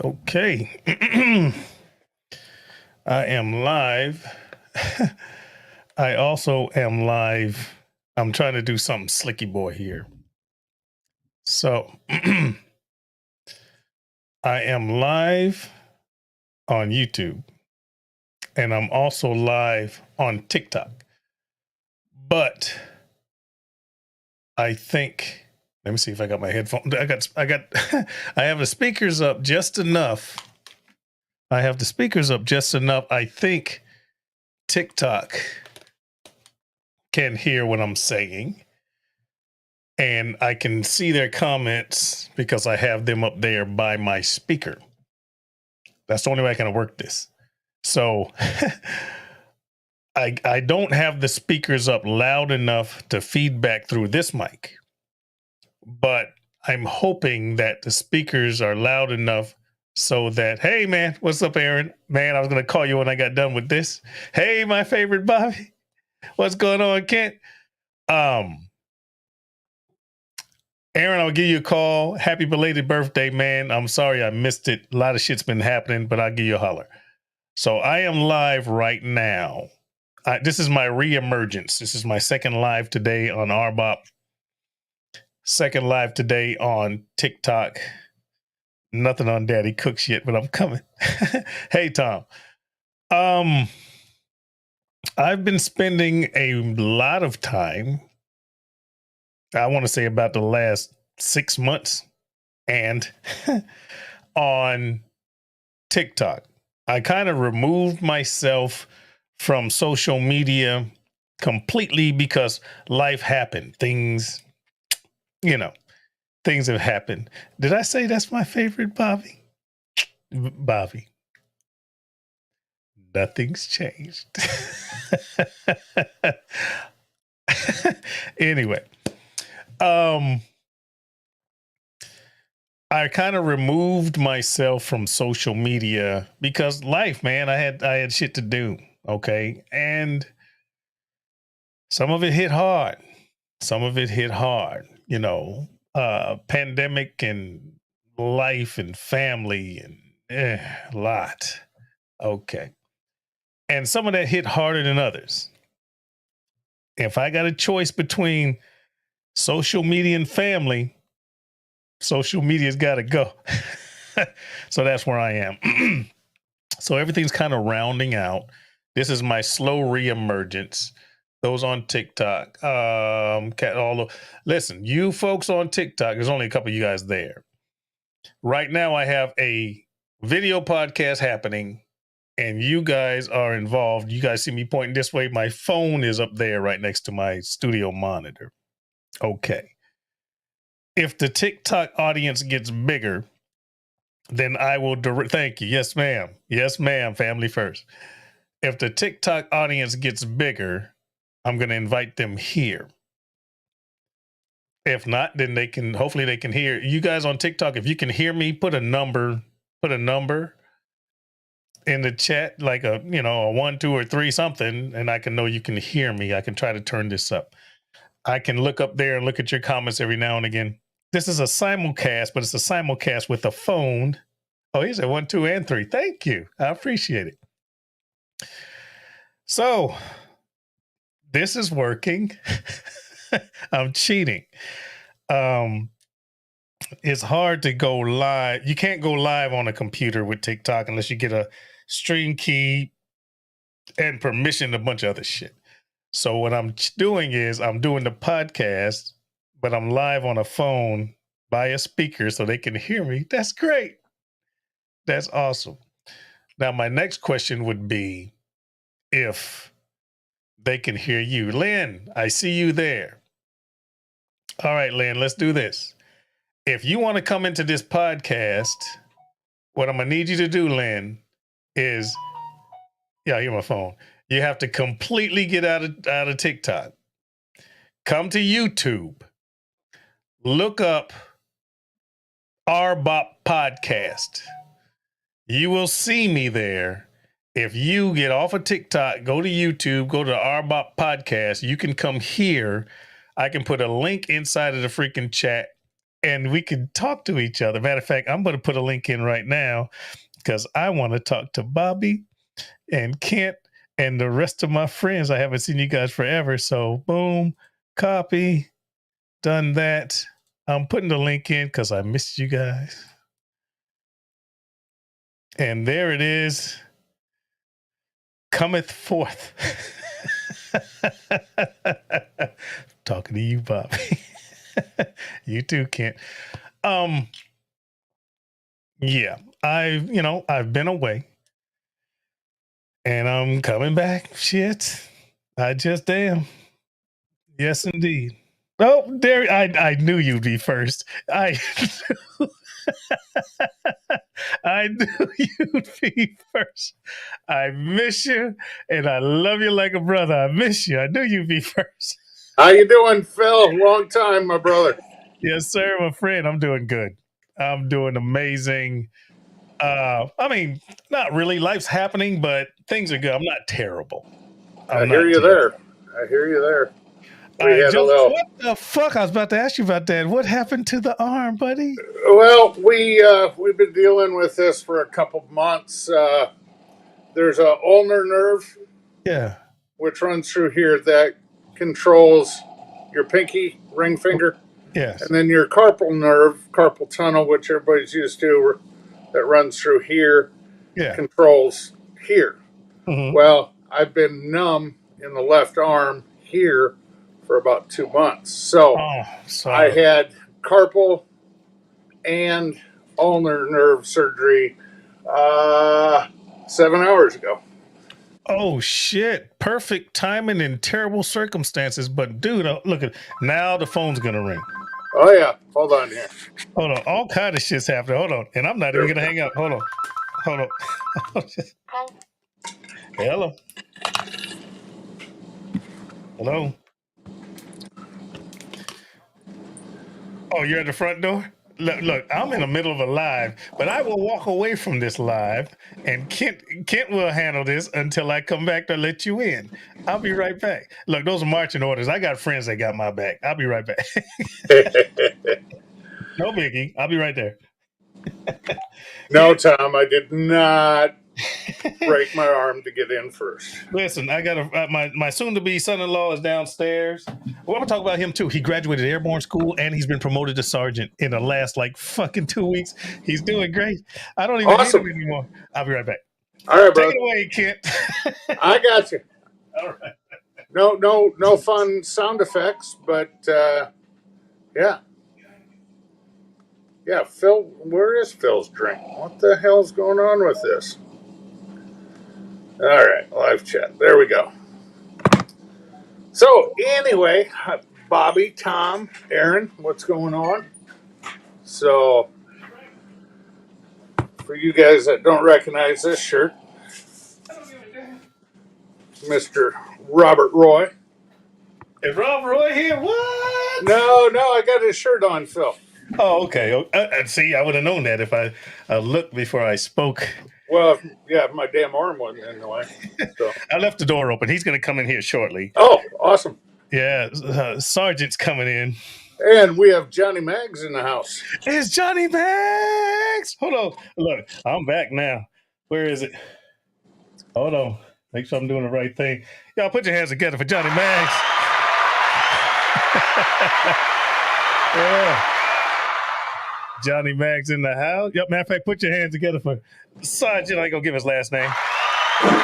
Okay. I am live. I also am live. I'm trying to do something slicky boy here. So I am live on YouTube and I'm also live on TikTok. But I think, let me see if I got my headphones. I have the speakers up just enough. I think TikTok can hear what I'm saying. And I can see their comments because I have them up there by my speaker. That's the only way I can work this. So I don't have the speakers up loud enough to feedback through this mic, but I'm hoping that the speakers are loud enough so that, hey man, what's up, Aaron? Man, I was gonna call you when I got done with this. Hey, my favorite Bobby, what's going on, Kent? Aaron, I'll give you a call. Happy belated birthday, man. I'm sorry I missed it. A lot of shit's been happening, but I'll give you a holler. So I am live right now. This is my reemergence. This is my second live today on R-BoP. Second live today on TikTok. Nothing on Daddy Cooks yet, but I'm coming. Hey, Tom. I've been spending a lot of time, I want to say about the last 6 months, and on TikTok. I kind of removed myself from social media completely because life happened. Things have happened. Did I say that's my favorite Bobby? Bobby. Nothing's changed. Anyway, I kind of removed myself from social media because life, man, I had shit to do. Okay. And some of it hit hard. Pandemic and life and family and a lot. Okay. And some of that hit harder than others. If I got a choice between social media and family, social media's got to go. So that's where I am. So everything's kind of rounding out. This is my slow reemergence. Those on TikTok, listen, you folks on TikTok, there's only a couple of you guys there. Right now, I have a video podcast happening, and you guys are involved. You guys see me pointing this way. My phone is up there right next to my studio monitor. Okay. If the TikTok audience gets bigger, then I will thank you. Yes, ma'am. Yes, ma'am. Family first. If the TikTok audience gets bigger, I'm going to invite them here. If not, then hopefully they can hear you guys on TikTok. If you can hear me, put a number in the chat, like a 1, 2, or 3 something, and I can know you can hear me. I can try to turn this up. I can look up there and look at your comments every now and again. This is a simulcast, but it's a simulcast with a phone. Oh, here's a 1, 2, and 3. Thank you. I appreciate it. So this is working. I'm cheating. It's hard to go live. You can't go live on a computer with TikTok unless you get a stream key and permission, a bunch of other shit. So what I'm doing is I'm doing the podcast, but I'm live on a phone by a speaker so they can hear me. That's great. That's awesome. Now, my next question would be if they can hear you. Lynn, I see you there. All right, Lynn, let's do this. If you want to come into this podcast, what I'm going to need you to do, Lynn, is, yeah, I hear my phone. You have to completely get out of TikTok. Come to YouTube. Look up R-BoP podcast. You will see me there. If you get off of TikTok, go to YouTube, go to R-BoP podcast. You can come here. I can put a link inside of the freaking chat. and we can talk to each other. Matter of fact, I'm going to put a link in right now because I want to talk to Bobby and Kent and the rest of my friends. I haven't seen you guys forever. So, boom, copy, done that. I'm putting the link in because I missed you guys. And there it is. Cometh forth. Talking to you, Bobby. You too, Kent. Yeah, I've been away and I'm coming back. Shit. I just am. Yes, indeed. Oh, there I knew you'd be first. I knew you'd be first. I miss you and I love you like a brother. I miss you. I knew you'd be first. How you doing, Phil? Long time, my brother. Yes, sir, my friend. I'm doing good. I'm doing amazing. I mean, not really. Life's happening, but things are good. I'm not terrible. I I'm hear not you terrible. there. I hear you there. We had a Just little. what the fuck? I was about to ask you about that. What happened to the arm, buddy? Well, we've been dealing with this for a couple months. There's a ulnar nerve Yeah. which runs through here that controls your pinky ring finger, and Yes. then your carpal nerve, carpal tunnel, which everybody's used to, that runs through here, Yeah. controls here. Mm-hmm. Well, I've been numb in the left arm here for about 2 months. So Oh, I sorry. had carpal and ulnar nerve surgery 7 hours ago. Oh shit! Perfect timing in terrible circumstances. But dude, look at now the phone's gonna ring. Oh, yeah. Hold on here. Hold on, all kind of shit's happening. Hold on, and I'm not even gonna hang up. Hold on, hold on. Hello, hello. Oh, you're at the front door? Look, I'm in the middle of a live, but I will walk away from this live and Kent will handle this until I come back to let you in. I'll be right back. Look, those are marching orders. I got friends that got my back. I'll be right back. No biggie. I'll be right there. No, Tom, I did not break my arm to get in first. Listen, I got my soon-to-be son-in-law is downstairs. Well, I'm gonna talk about him too. He graduated airborne school and he's been promoted to sergeant in the last like fucking 2 weeks. He's doing great. I don't even need him Awesome. anymore. I'll be right back. All right, Take bro. it away, Kent. I got you. All right. No fun sound effects, but yeah. Yeah, Phil, where is Phil's drink? What the hell's going on with this? All right, live chat. There we go. So, anyway, Bobby, Tom, Aaron, what's going on? So, for you guys that don't recognize this shirt, Mr. Robert Roy. Is Rob Roy here? What? No, I got his shirt on, Phil. Oh, okay. See, I would have known that if I looked before I spoke. Well, yeah, my damn arm wasn't in the way. So. I left the door open. He's going to come in here shortly. Oh, awesome. Yeah, Sergeant's coming in. And we have Johnny Maggs in the house. It's Johnny Maggs. Hold on. Look, I'm back now. Where is it? Hold on. Make sure I'm doing the right thing. Y'all put your hands together for Johnny Maggs. Yeah. Johnny Maggs in the house. Yep, matter of fact, put your hands together for Sergeant. I ain't gonna give his last name. Hello,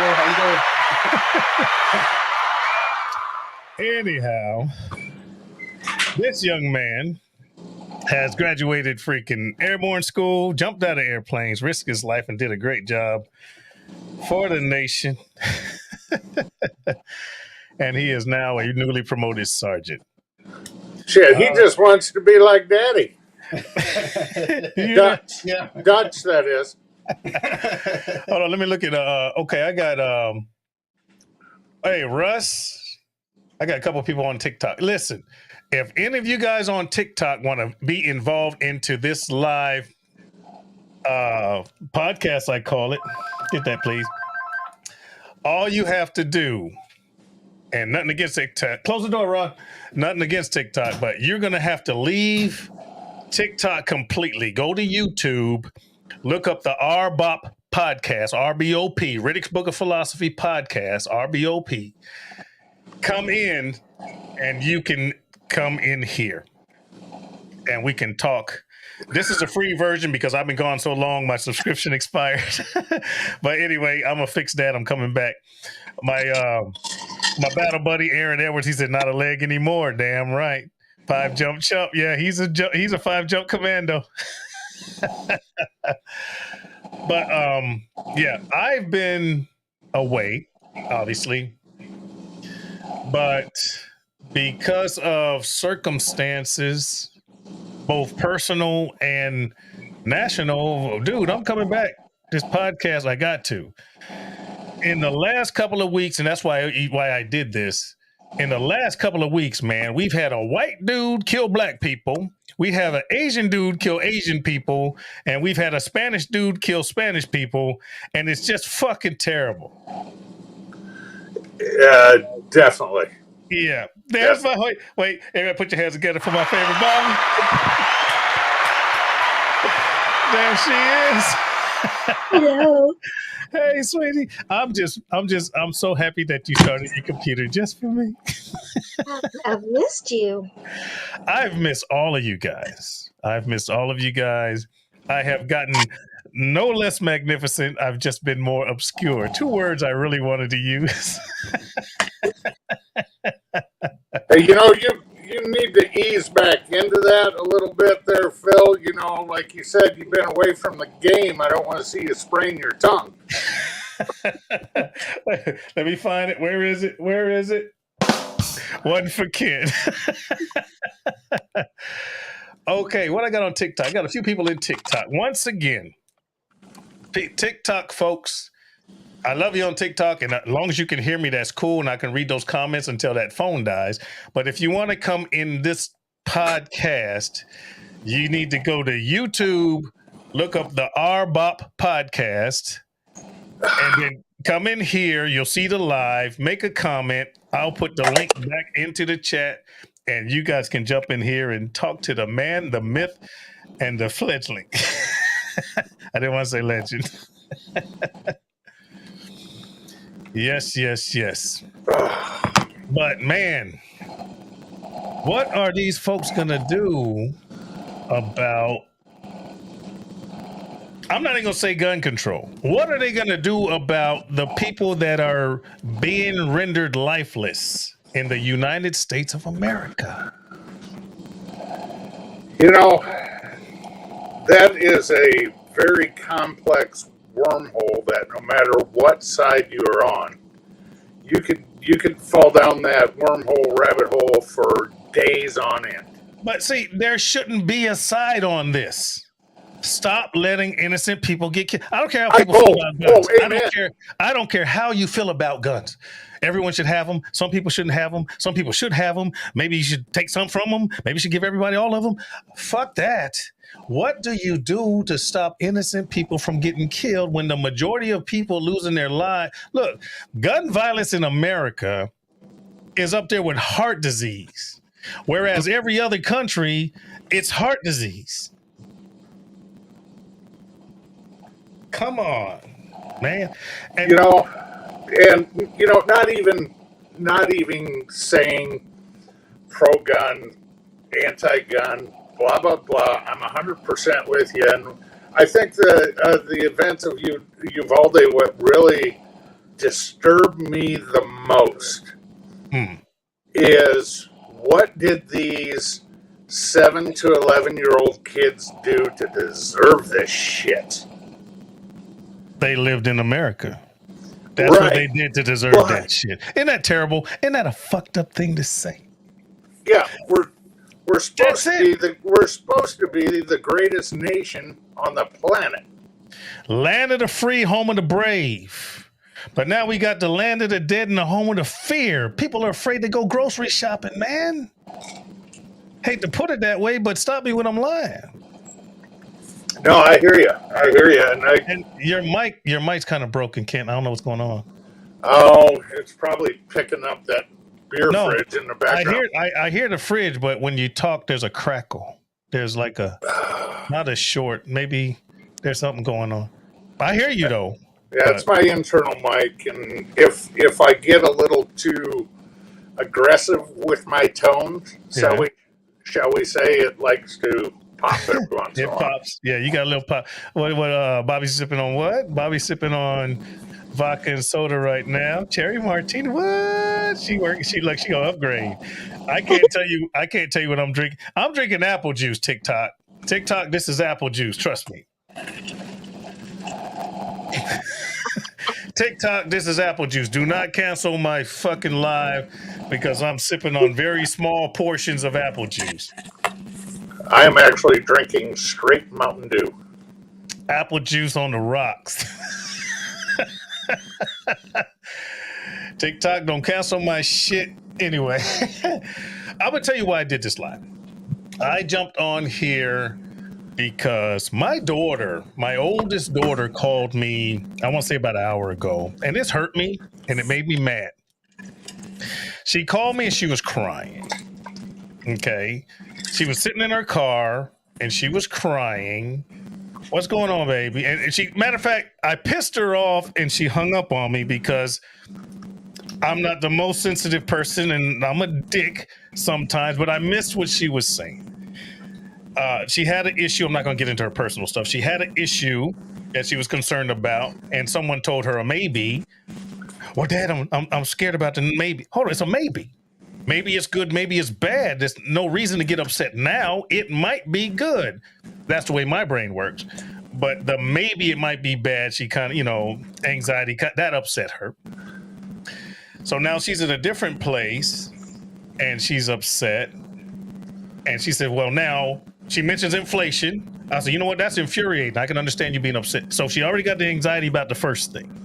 how you doing? Anyhow, this young man has graduated freaking airborne school, jumped out of airplanes, risked his life, and did a great job for the nation. And he is now a newly promoted sergeant. Shit, he just wants to be like Daddy. Dutch. Yeah. Dutch, that is. Hold on, let me look at okay, I got hey Russ. I got a couple of people on TikTok. Listen, if any of you guys on TikTok want to be involved into this live podcast, I call it, get that please. All you have to do And nothing against TikTok. Close the door, Ron. Nothing against TikTok, but you're going to have to leave TikTok completely. Go to YouTube, look up the R-BoP podcast, R-B-O-P, Riddick's Book of Philosophy podcast, R-B-O-P. Come in, and you can come in here, and we can talk. This is a free version because I've been gone so long, my subscription expired. But anyway, I'm going to fix that. I'm coming back. My battle buddy, Aaron Edwards, he said, not a leg anymore. Damn right. 5 jump chump. Yeah, he's a 5 jump commando. But yeah, I've been away, obviously. But because of circumstances, both personal and national, dude, I'm coming back. This podcast, I got to. In the last couple of weeks, and that's why I did this. In the last couple of weeks, man, we've had a white dude kill black people. We have an Asian dude kill Asian people. And we've had a Spanish dude kill Spanish people. And it's just fucking terrible. Definitely. Yeah. There's my wait, everybody put your hands together for my favorite mom. There she is. Hello. Hey, sweetie. I'm so happy that you started your computer just for me. I've missed you. I've missed all of you guys. I have gotten no less magnificent. I've just been more obscure. 2 words I really wanted to use. Hey, you need to ease back into that a little bit there, Phil. Like you said, you've been away from the game. I don't want to see you sprain your tongue. Let me find it. Where is it? One for kid. Okay, what I got on TikTok? I got a few people in TikTok. Once again, TikTok folks, I love you on TikTok, and as long as you can hear me, that's cool, and I can read those comments until that phone dies. But if you want to come in this podcast, you need to go to YouTube, look up the R-BoP podcast, and then come in here. You'll see the live, make a comment. I'll put the link back into the chat, and you guys can jump in here and talk to the man, the myth, and the fledgling. I didn't want to say legend. Yes. But man, what are these folks gonna do about, I'm not even gonna say gun control. What are they gonna do about the people that are being rendered lifeless in the United States of America? That is a very complex wormhole that no matter what side you are on, you could fall down that wormhole rabbit hole for days on end. But see, there shouldn't be a side on this. Stop letting innocent people get killed. I don't care how people feel about guns. I don't care how you feel about guns. Everyone should have them. Some people shouldn't have them. Some people should have them. Maybe you should take some from them. Maybe you should give everybody all of them. Fuck that. What do you do to stop innocent people from getting killed when the majority of people losing their lives? Look, gun violence in America is up there with heart disease, whereas every other country, it's heart disease. Come on, man. And not even saying pro-gun, anti-gun, blah blah blah. I'm 100% with you, and I think the events of Uvalde, what really disturbed me the most is what did these 7 to 11-year-old kids do to deserve this shit? They lived in America. That's right. What they did to deserve that shit. Isn't that terrible? Isn't that a fucked up thing to say? Yeah, we're supposed to be the greatest nation on the planet. Land of the free, home of the brave. But now we got the land of the dead and the home of the fear. People are afraid to go grocery shopping, man. Hate to put it that way, but stop me when I'm lying. No, I hear you. And your mic's kind of broken, Kent. I don't know what's going on. Oh, it's probably picking up that beer No, fridge in the background. I hear the fridge, but when you talk, there's a crackle. There's like not a short. Maybe there's something going on. I hear you though. Yeah, But it's my internal mic, and if I get a little too aggressive with my tone, yeah, shall we say, it likes to pop every once in a it while. pops. Yeah, you got a little pop. What? Bobby's sipping on what? Bobby's sipping on vodka and soda right now. Cherry martini. What? She gonna upgrade. I can't tell you. I can't tell you what I'm drinking. I'm drinking apple juice. TikTok. TikTok. This is apple juice. Trust me. TikTok, this is apple juice. Do not cancel my fucking live because I'm sipping on very small portions of apple juice. I am actually drinking straight Mountain Dew. Apple juice on the rocks. TikTok, don't cancel my shit. Anyway, I'm gonna tell you why I did this live. I jumped on here because my daughter, my oldest daughter, called me, I want to say about an hour ago, and this hurt me and it made me mad. She called me and she was crying. Okay. She was sitting in her car and she was crying. What's going on, baby? And she, matter of fact, I pissed her off and she hung up on me because I'm not the most sensitive person and I'm a dick sometimes, but I missed what she was saying. She had an issue. I'm not going to get into her personal stuff. She had an issue that she was concerned about, and someone told her a maybe. Well, Dad, I'm scared about the maybe. Hold on, it's a maybe. Maybe it's good, maybe it's bad. There's no reason to get upset now. It might be good. That's the way my brain works. But the maybe it might be bad, she kind of, anxiety, that upset her. So now she's in a different place, and she's upset. And she said, well, now she mentions inflation. I said, you know what? That's infuriating. I can understand you being upset. So she already got the anxiety about the first thing.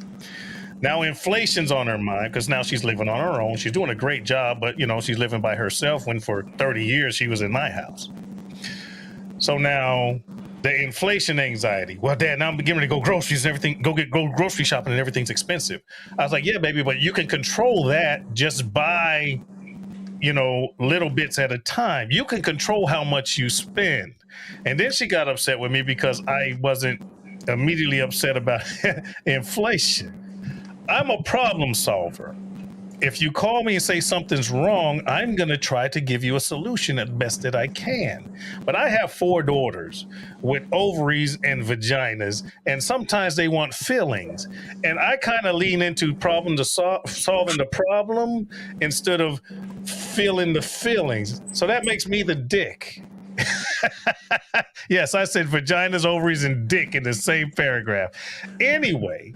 Now inflation's on her mind because now she's living on her own. She's doing a great job, but she's living by herself when for 30 years she was in my house. So now the inflation anxiety. Well, Dad, now I'm getting ready to go groceries and everything. Go grocery shopping and everything's expensive. I was like, yeah, baby, but you can control that just by little bits at a time. You can control how much you spend. And then she got upset with me because I wasn't immediately upset about inflation. I'm a problem solver. If you call me and say something's wrong, I'm going to try to give you a solution at best that I can. But I have 4 daughters with ovaries and vaginas, and sometimes they want fillings. And I kind of lean into solving the problem instead of feeling the feelings. So that makes me the dick. Yes, I said vaginas, ovaries, and dick in the same paragraph. Anyway,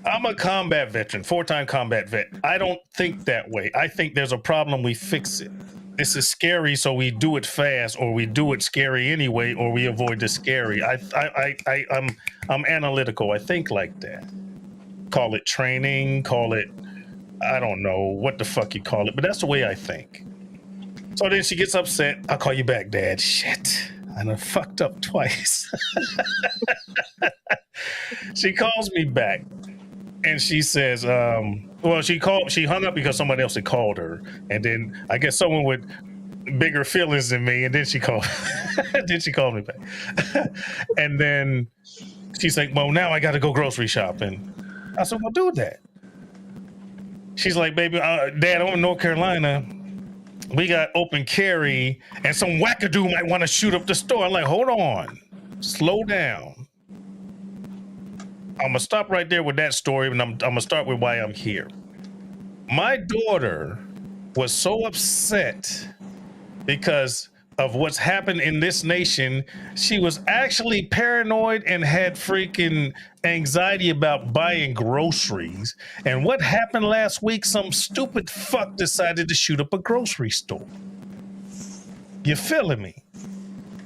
I'm a combat veteran, 4-time combat vet. I don't think that way. I think there's a problem, we fix it. This is scary, so we do it fast, or we do it scary anyway, or we avoid the scary. I'm analytical. I think like that. Call it training, call it, I don't know what the fuck you call it, but that's the way I think. So then she gets upset. I'll call you back, Dad. Shit. I done fucked up twice. She calls me back and she says, she hung up because somebody else had called her. And then I guess someone with bigger feelings than me. And then she called, me back. And then she's like, well, now I got to go grocery shopping. I said, well, do that. She's like, baby, Dad, I'm in North Carolina. We got open carry and some wackadoo might want to shoot up the store. I'm like, hold on, slow down. I'm going to stop right there with that story, and I'm going to start with why I'm here. My daughter was so upset because of what's happened in this nation. She was actually paranoid and had freaking anxiety about buying groceries. And what happened last week? Some stupid fuck decided to shoot up a grocery store. You feeling me?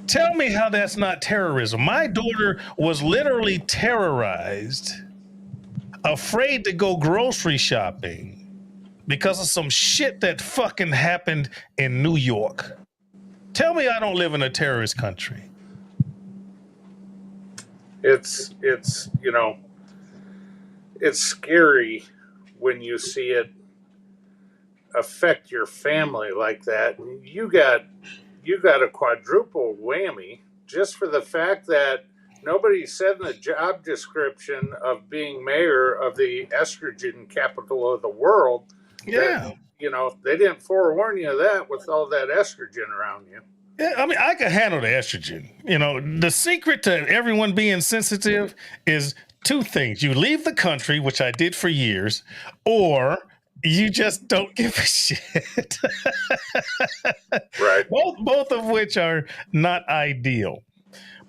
Tell me how that's not terrorism. My daughter was literally terrorized, afraid to go grocery shopping because of some shit that fucking happened in New York. Tell me I don't live in a terrorist country. It's scary when you see it affect your family like that. You got a quadruple whammy just for the fact that nobody said in the job description of being mayor of the estrogen capital of the world that Yeah. they didn't forewarn you of that with all that estrogen around you. Yeah, I mean, I can handle the estrogen. The secret to everyone being sensitive is two things. You leave the country, which I did for years, or you just don't give a shit. Right. Both of which are not ideal.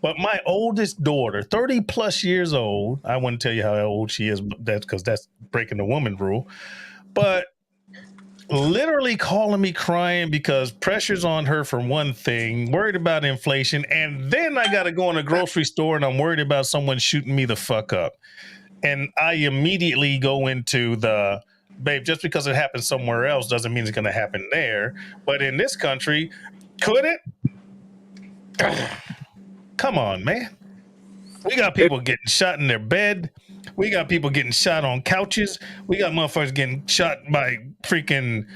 But my oldest daughter, 30 plus years old, I wouldn't tell you how old she is, but that's because that's breaking the woman rule. But literally calling me crying because pressure's on her for one thing, worried about inflation, and then I got to go in a grocery store and I'm worried about someone shooting me the fuck up. And I immediately go into the, babe, just because it happened somewhere else doesn't mean it's going to happen there. But in this country, could it? Come on, man. We got people getting shot in their bed. We got people getting shot on couches. We got motherfuckers getting shot by freaking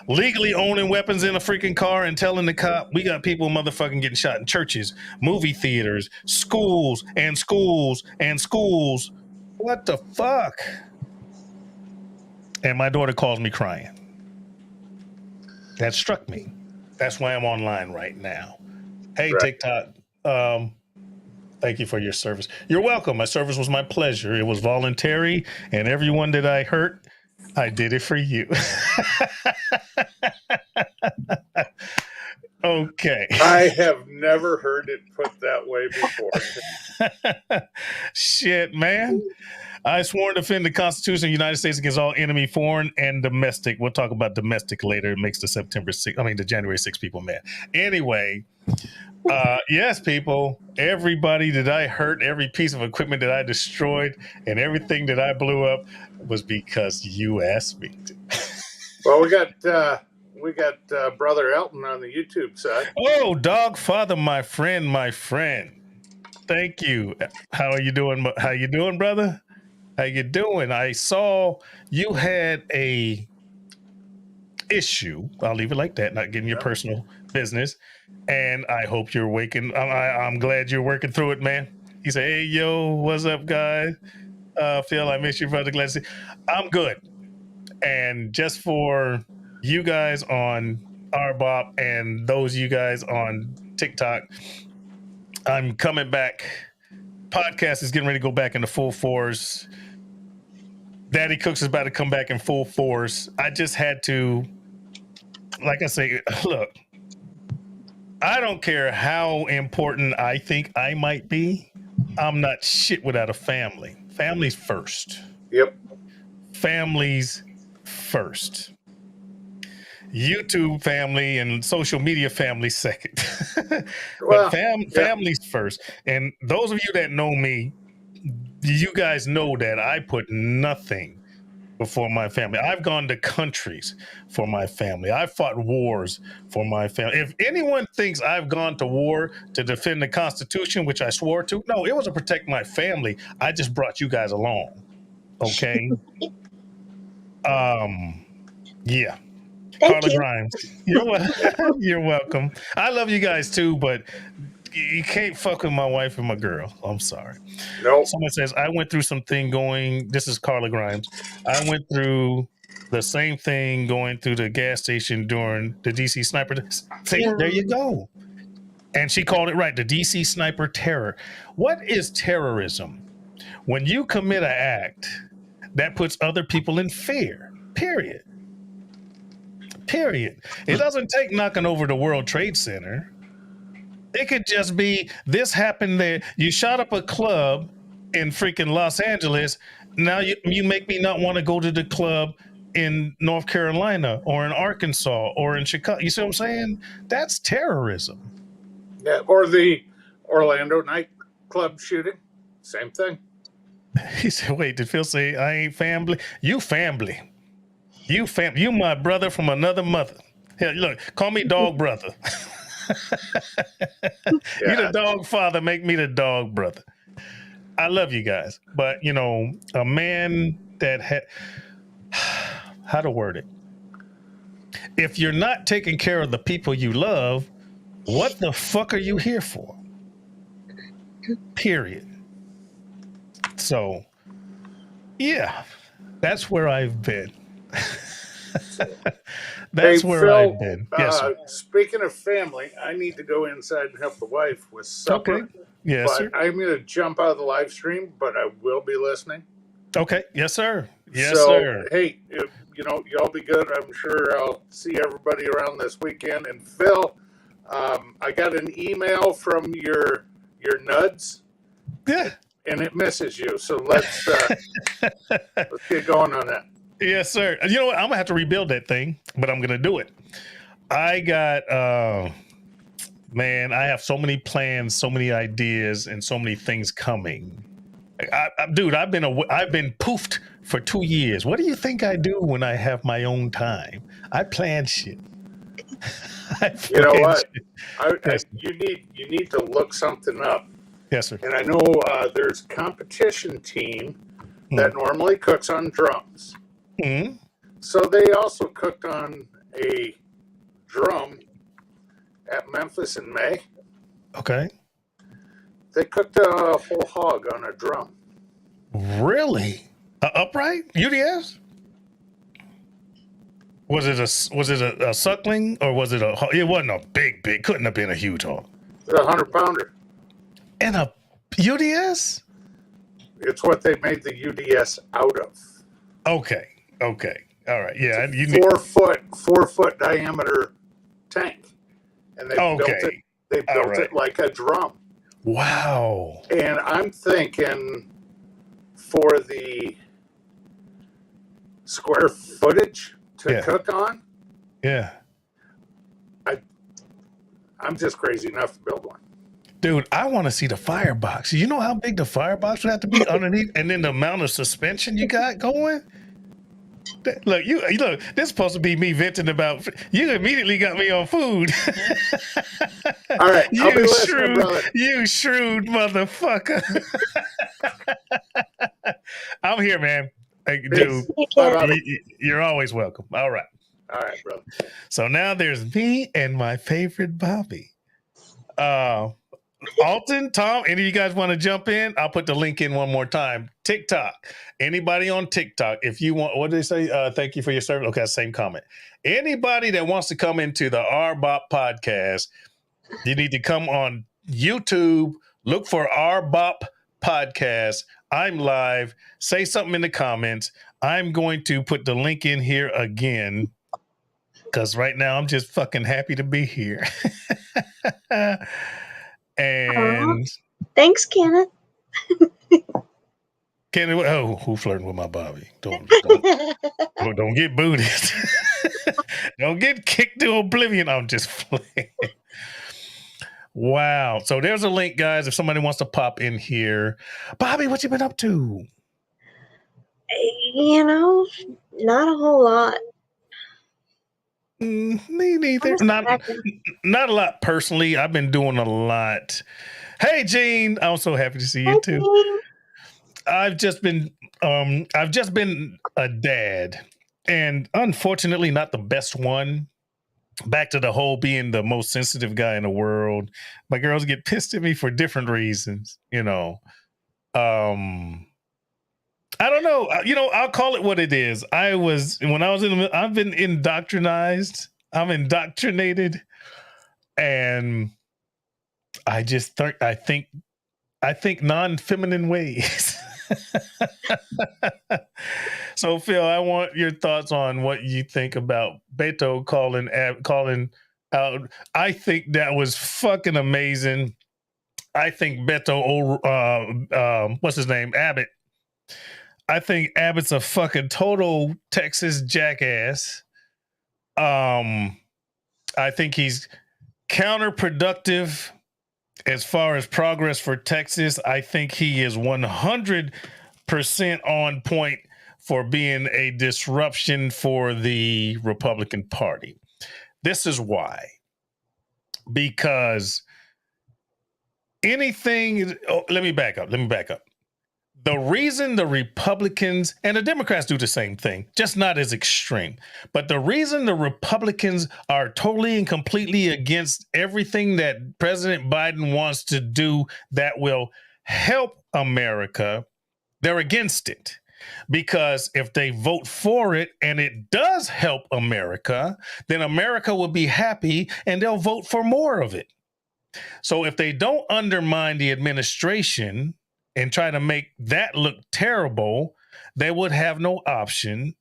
legally owning weapons in a freaking car and telling the cop. We got people motherfucking getting shot in churches, movie theaters, schools, and schools, and schools. What the fuck? And my daughter calls me crying. That struck me. That's why I'm online right now. Hey, Right. TikTok. Thank you for your service. You're welcome. My service was my pleasure. It was voluntary, and everyone that I hurt, I did it for you. Okay. I have never heard it put that way before. Shit, man. I sworn to defend the Constitution of the United States against all enemy, foreign and domestic. We'll talk about domestic later. It makes the January 6th people mad. Anyway, yes, people, everybody that I hurt, every piece of equipment that I destroyed, and everything that I blew up was because you asked me to. Well, we got Brother Elton on the YouTube side. Oh, dog father, my friend. Thank you. How are you doing? How you doing, brother? How you doing? I saw you had a issue. I'll leave it like that, not getting your personal business. And I hope you're waking. I'm glad you're working through it, man. He said, "Hey, yo, what's up, guys? Phil, I miss you, brother. Glad to see." I'm good. And just for you guys on R-BoP and those of you guys on TikTok, I'm coming back. Podcast is getting ready to go back into full force. Daddy Cooks is about to come back in full force. I just had to, like I say, look, I don't care how important I think I might be. I'm not shit without a family. Family's first. Yep. Family's first. YouTube family and social media family second. Well, but family's first. And those of you that know me, you guys know that I put nothing before my family. I've gone to countries for my family. I've fought wars for my family. If anyone thinks I've gone to war to defend the Constitution, which I swore to, no, it was to protect my family. I just brought you guys along. Okay. Yeah. Thank Carla you. Grimes. You're welcome. I love you guys too, but you can't fuck with my wife and my girl. I'm sorry. Nope. Someone says, I went through something this is Carla Grimes. I went through the same thing going through the gas station during the DC sniper. See, there you go. And she called it right, the DC sniper terror. What is terrorism? When you commit an act that puts other people in fear, period. It doesn't take knocking over the World Trade Center. It could just be this happened there. You shot up a club in freaking Los Angeles. Now you make me not want to go to the club in North Carolina or in Arkansas or in Chicago. You see what I'm saying? That's terrorism. Yeah. Or the Orlando nightclub shooting. Same thing. He said, wait, did Phil say I ain't family? You family. You my brother from another mother. Hell, look, call me dog brother. You the dog father, make me the dog brother. I love you guys. But, a man how to word it. If you're not taking care of the people you love, what the fuck are you here for? Period. So, yeah, that's where I've been. That's Hey, where Phil, I've been. Yes, sir. speaking of family, I need to go inside and help the wife with Okay. supper. Yes, But sir. I'm going to jump out of the live stream, but I will be listening. Okay. Yes, sir. Yes, So, sir. hey, y'all be good. I'm sure I'll see everybody around this weekend. And Phil, I got an email from your nuds, Yeah. and it misses you. So let's get going on that. Yes, sir. You know what? I'm gonna have to rebuild that thing, but I'm gonna do it. I got man, I have so many plans, so many ideas, and so many things coming. Dude, I've been poofed for 2 years. What do you think I do when I have my own time? I plan shit. You know what? Yes, You need to look something up. yes, sir. And I know there's a competition team that normally cooks on drums. Mm-hmm. So they also cooked on a drum at Memphis in May. Okay. They cooked a whole hog on a drum. Really? Upright? UDS? Was it a suckling or was it a? It wasn't a big. Couldn't have been a huge hog. It's a 100-pounder. And a UDS? It's what they made the UDS out of. Okay. All right. Yeah. It's a 4 foot diameter tank, and they built it. They built it like a drum. Wow. And I'm thinking for the square footage to cook on. Yeah. I'm just crazy enough to build one. Dude, I want to see the firebox. You know how big the firebox would have to be underneath, and then the amount of suspension you got going. Look, this is supposed to be me venting about. You immediately got me on food. All right, I'll be listening, brother. You shrewd motherfucker. I'm here, man. Hey, dude, you're always welcome. All right, brother. So now there's me and my favorite Bobby. Alton, Tom, any of you guys want to jump in? I'll put the link in one more time. TikTok. Anybody on TikTok, if you want, what did they say? Thank you for your service. Okay, same comment. Anybody that wants to come into the R-BoP podcast, you need to come on YouTube, look for R-BoP podcast. I'm live. Say something in the comments. I'm going to put the link in here again because right now I'm just fucking happy to be here. And thanks, Kenneth. Kenneth, who flirting with my Bobby? Don't get booted. Don't get kicked to oblivion. I'm just playing. Wow. So there's a link, guys. If somebody wants to pop in here, Bobby, what you been up to? Not a whole lot. Me neither. Not a lot personally. I've been doing a lot. Hey, Gene. I'm so happy to see you too. Gene. I've just been a dad, and unfortunately, not the best one. Back to the whole being the most sensitive guy in the world. My girls get pissed at me for different reasons. I don't know. I'll call it what it is. I've been indoctrinated. I'm indoctrinated. And I think non-feminine ways. So Phil, I want your thoughts on what you think about Beto calling out. I think that was fucking amazing. I think Beto, what's his name? Abbott. I think Abbott's a fucking total Texas jackass. I think he's counterproductive as far as progress for Texas. I think he is 100% on point for being a disruption for the Republican Party. This is why. Because let me back up. The reason the Republicans and the Democrats do the same thing, just not as extreme, but the reason the Republicans are totally and completely against everything that President Biden wants to do that will help America, they're against it. Because if they vote for it and it does help America, then America will be happy and they'll vote for more of it. So if they don't undermine the administration and try to make that look terrible, they would have no option,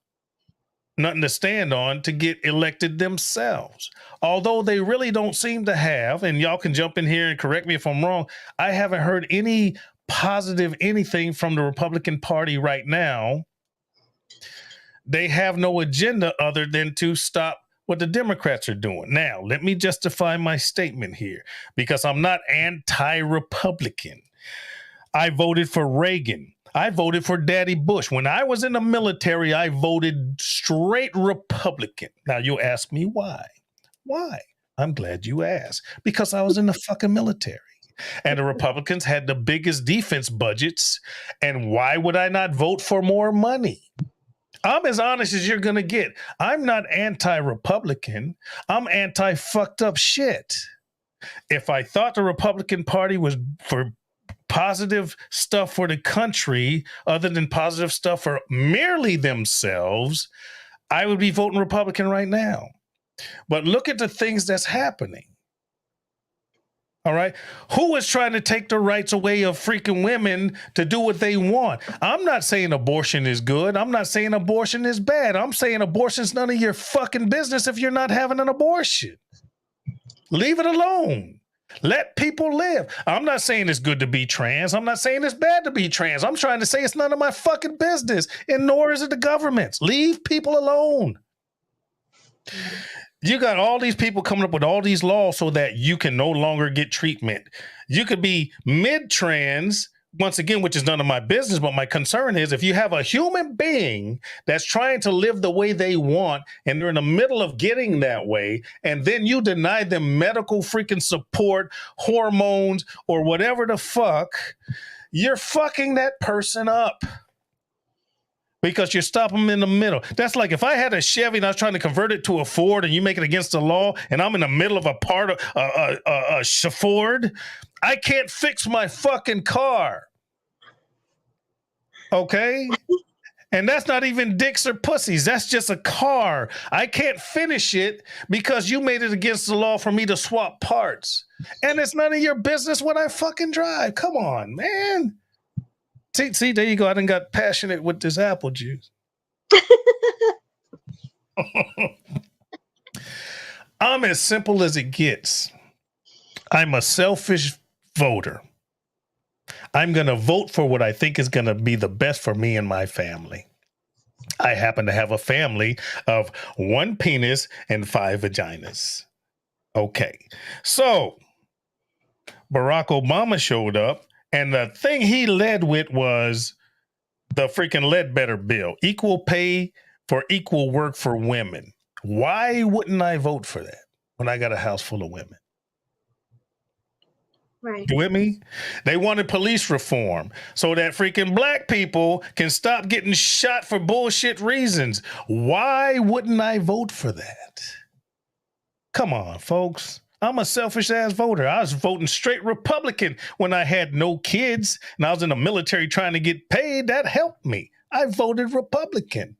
nothing to stand on to get elected themselves. Although they really don't seem to have, and y'all can jump in here and correct me if I'm wrong, I haven't heard any positive anything from the Republican Party right now. They have no agenda other than to stop what the Democrats are doing. Now, let me justify my statement here, because I'm not anti-Republican. I voted for Reagan. I voted for Daddy Bush. When I was in the military, I voted straight Republican. Now, you'll ask me why. Why? I'm glad you asked. Because I was in the fucking military. And the Republicans had the biggest defense budgets. And why would I not vote for more money? I'm as honest as you're going to get. I'm not anti-Republican. I'm anti-fucked up shit. If I thought the Republican Party was for positive stuff for the country, other than positive stuff for merely themselves, I would be voting Republican right now. But look at the things that's happening. All right. Who is trying to take the rights away of freaking women to do what they want? I'm not saying abortion is good. I'm not saying abortion is bad. I'm saying abortion's none of your fucking business if you're not having an abortion. Leave it alone. Let people live. I'm not saying it's good to be trans. I'm not saying it's bad to be trans. I'm trying to say it's none of my fucking business, and nor is it the government's. Leave people alone. You got all these people coming up with all these laws so that you can no longer get treatment. You could be mid-trans, once again, which is none of my business, but my concern is if you have a human being that's trying to live the way they want and they're in the middle of getting that way, and then you deny them medical freaking support, hormones, or whatever the fuck, you're fucking that person up. Because you stop them in the middle. That's like if I had a Chevy and I was trying to convert it to a Ford and you make it against the law and I'm in the middle of a part of a Ford, I can't fix my fucking car. Okay? And that's not even dicks or pussies. That's just a car. I can't finish it because you made it against the law for me to swap parts. And it's none of your business what I fucking drive. Come on, man. See, there you go. I done got passionate with this apple juice. I'm as simple as it gets. I'm a selfish voter. I'm going to vote for what I think is going to be the best for me and my family. I happen to have a family of 1 penis and 5 vaginas. Okay. So Barack Obama showed up. And the thing he led with was the freaking Ledbetter bill, equal pay for equal work for women. Why wouldn't I vote for that when I got a house full of women? Right. You with me? They wanted police reform so that freaking black people can stop getting shot for bullshit reasons. Why wouldn't I vote for that? Come on, folks. I'm a selfish ass voter. I was voting straight Republican when I had no kids and I was in the military trying to get paid. That helped me. I voted Republican.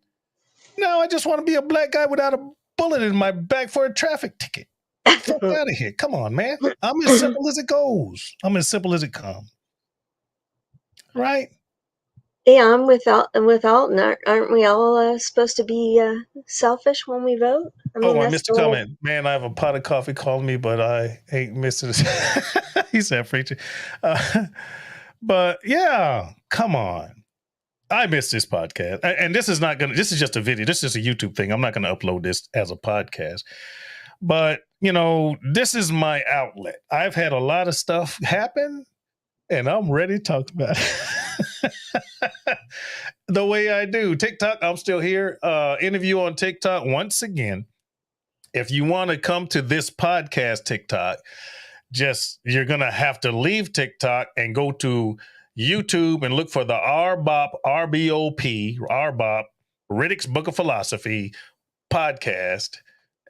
Now I just want to be a black guy without a bullet in my back for a traffic ticket. Fuck out of here. Come on, man. I'm as simple as it goes. I'm as simple as it comes. Right? Yeah, I'm with Alton. Aren't we all supposed to be selfish when we vote? I mean, I that's missed the a whole- comment. Man, I have a pot of coffee calling me, but I ain't missing it. He said, preacher. But yeah, come on. I missed this podcast. And this is just a video. This is a YouTube thing. I'm not going to upload this as a podcast. But, this is my outlet. I've had a lot of stuff happen, and I'm ready to talk about it. The way I do. TikTok, I'm still here. Interview on TikTok once again. If you want to come to this podcast TikTok, you're going to have to leave TikTok and go to YouTube and look for the R-BoP, R-B-O-P, R-BoP, Riddick's Book of Philosophy podcast.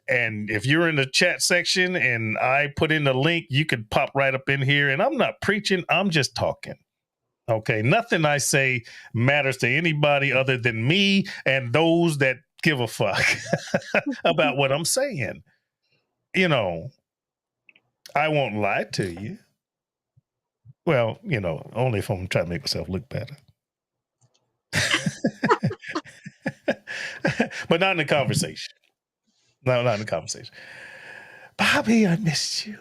And if you're in the chat section and I put in the link, you could pop right up in here. And I'm not preaching, I'm just talking. Okay, nothing I say matters to anybody other than me and those that give a fuck about what I'm saying. You know, I won't lie to you. Well, you know, only if I'm trying to make myself look better. But not in the conversation. No, not in the conversation. Bobby, I missed you.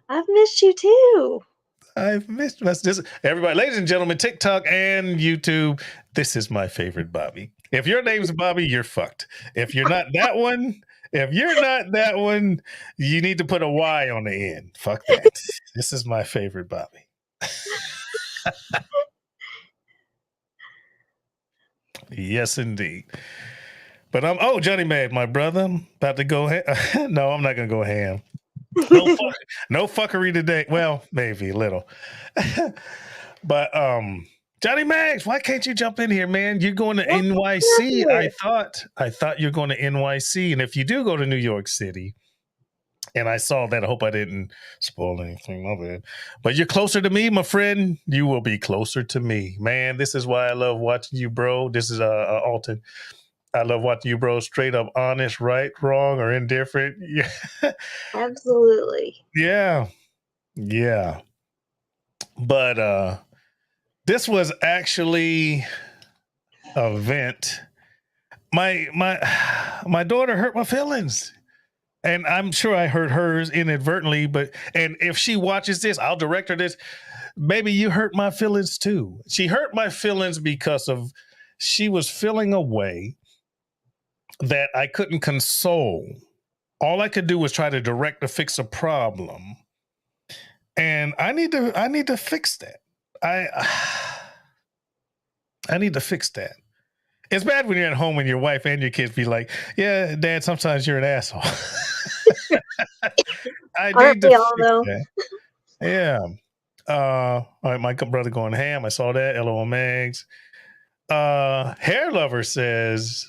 I've missed you too. I've missed this. Everybody, ladies and gentlemen, TikTok and YouTube, this is my favorite Bobby. If your name's Bobby, you're fucked. If you're not that one, you need to put a Y on the end. Fuck that. This is my favorite Bobby. Yes, indeed. But Johnny Mad, my brother, I'm about to go no, I'm not gonna go ham. No fuckery today. Well, maybe a little. But Johnny Mags, why can't you jump in here, man? You're going to NYC. I thought you're going to NYC. And if you do go to New York City, and I saw that, I hope I didn't spoil anything, my bad. But you're closer to me, my friend. You will be closer to me. Man, this is why I love watching you, bro. This is Alton. I love watching you, bro. Straight up honest, right, wrong, or indifferent. Yeah. Absolutely. Yeah. Yeah. But this was actually an event. My daughter hurt my feelings. And I'm sure I hurt hers inadvertently, and if she watches this, I'll direct her this. Baby, you hurt my feelings too. She hurt my feelings because she was feeling a way that I couldn't console. All I could do was try to direct to fix a problem. And I need to fix that. I need to fix that. It's bad when you're at home and your wife and your kids be like, yeah, Dad, sometimes you're an asshole. I need to fix that. Yeah. All right, my brother going ham. I saw that. LOL Mags. Hair Lover says,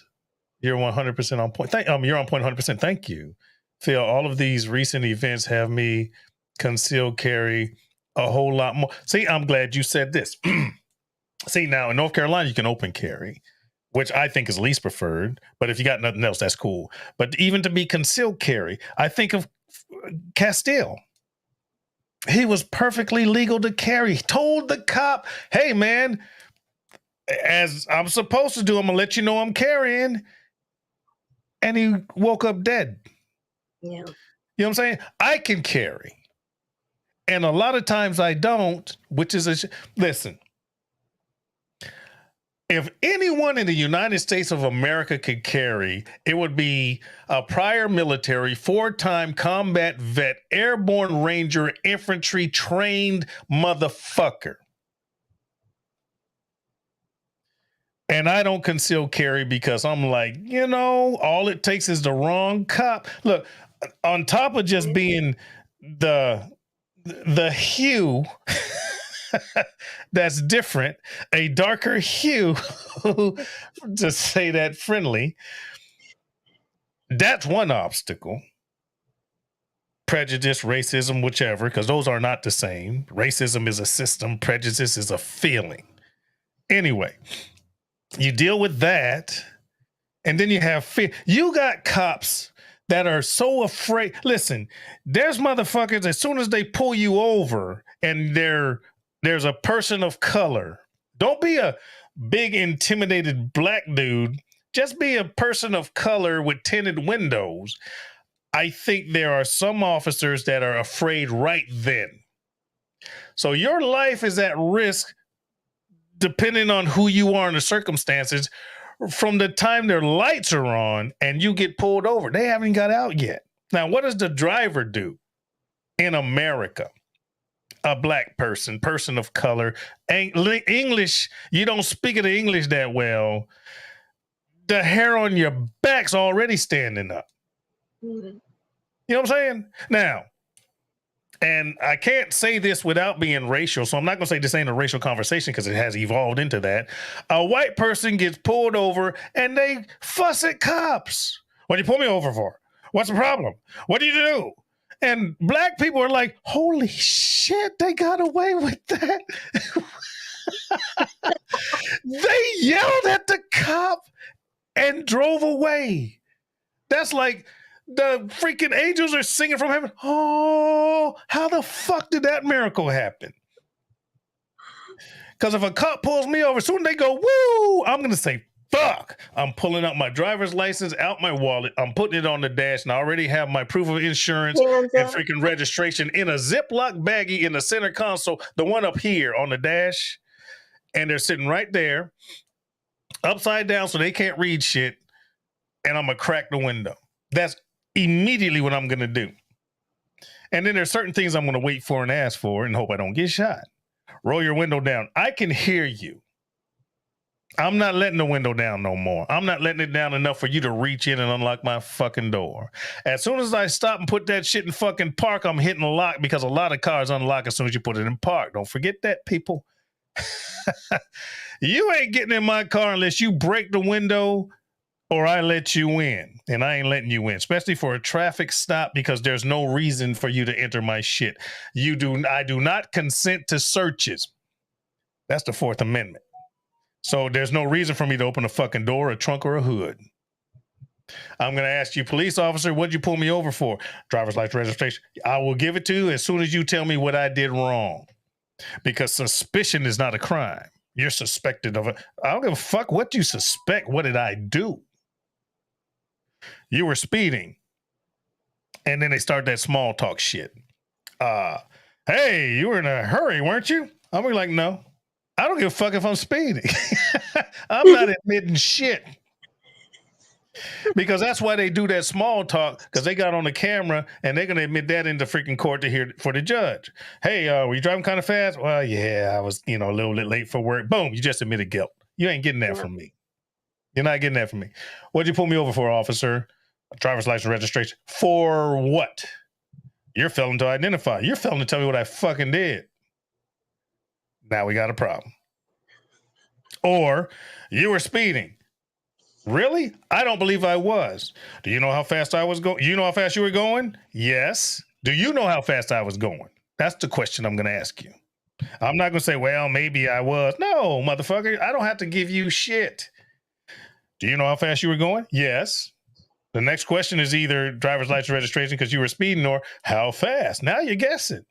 you're 100% on point. You're on point 100%. Thank you. Phil, all of these recent events have me concealed carry a whole lot more. See, I'm glad you said this. See, now in North Carolina, you can open carry, which I think is least preferred. But if you got nothing else, that's cool. But even to be concealed carry, I think of Castile. He was perfectly legal to carry. He told the cop, hey, man, as I'm supposed to do, I'm going to let you know I'm carrying. And he woke up dead. Yeah. You know what I'm saying? I can carry. And a lot of times I don't, which is listen. If anyone in the United States of America could carry, it would be a prior military, 4-time combat vet, airborne ranger, infantry trained motherfucker. And I don't conceal carry because I'm like, all it takes is the wrong cop. Look, on top of just being the hue that's different, a darker hue, to say that friendly, that's one obstacle. Prejudice, racism, whichever, because those are not the same. Racism is a system. Prejudice is a feeling. Anyway, you deal with that, and then you have fear. You got cops that are so afraid. Listen, there's motherfuckers, as soon as they pull you over and there's a person of color, don't be a big intimidated black dude. Just be a person of color with tinted windows. I think there are some officers that are afraid right then. So your life is at risk depending on who you are and the circumstances from the time their lights are on and you get pulled over. They haven't got out yet. Now, what does the driver do in America? A black person of color, English, you don't speak the English that well. The hair on your back's already standing up. Mm-hmm. You know what I'm saying? Now, And I can't say this without being racial, so I'm not going to say this ain't a racial conversation because it has evolved into that. A white person gets pulled over and they fuss at cops. What do you pull me over for? What's the problem? What do you do? And black people are like, holy shit, they got away with that. They yelled at the cop and drove away. That's like the freaking angels are singing from heaven. Oh, how the fuck did that miracle happen? Because if a cop pulls me over, soon they go, woo, I'm going to say, fuck. I'm pulling out my driver's license, out my wallet. I'm putting it on the dash, and I already have my proof of insurance and freaking registration in a Ziploc baggie in the center console, the one up here on the dash. And they're sitting right there, upside down so they can't read shit. And I'm going to crack the window. That's immediately what I'm going to do. And then there's certain things I'm going to wait for and ask for and hope I don't get shot. Roll your window down. I can hear you. I'm not letting the window down no more. I'm not letting it down enough for you to reach in and unlock my fucking door. As soon as I stop and put that shit in fucking park, I'm hitting the lock because a lot of cars unlock as soon as you put it in park. Don't forget that, people. You ain't getting in my car unless you break the window or I let you in. And I ain't letting you in, especially for a traffic stop, because there's no reason for you to enter my shit. I do not consent to searches. That's the Fourth Amendment. So there's no reason for me to open a fucking door, a trunk, or a hood. I'm going to ask you, police officer, what'd you pull me over for? Driver's license registration. I will give it to you as soon as you tell me what I did wrong. Because suspicion is not a crime. You're suspected of it. I don't give a fuck what you suspect. What did I do? You were speeding. And then they start that small talk shit. Hey, you were in a hurry, weren't you? I'm like, no. I don't give a fuck if I'm speeding. I'm not admitting shit. Because that's why they do that small talk, because they got on the camera and they're going to admit that into freaking court to hear for the judge. Hey, were you driving kind of fast? Well, yeah, I was, a little bit late for work. Boom, you just admitted guilt. You ain't getting that from me. You're not getting that from me. What'd you pull me over for, officer? Driver's license registration. For what? You're failing to identify. You're failing to tell me what I fucking did. Now we got a problem. Or you were speeding. Really? I don't believe I was. Do you know how fast I was going? You know how fast you were going? Yes. Do you know how fast I was going? That's the question I'm going to ask you. I'm not going to say, well, maybe I was. No, motherfucker. I don't have to give you shit. Do you know how fast you were going? Yes. The next question is either driver's license registration because you were speeding, or how fast. Now you're guessing.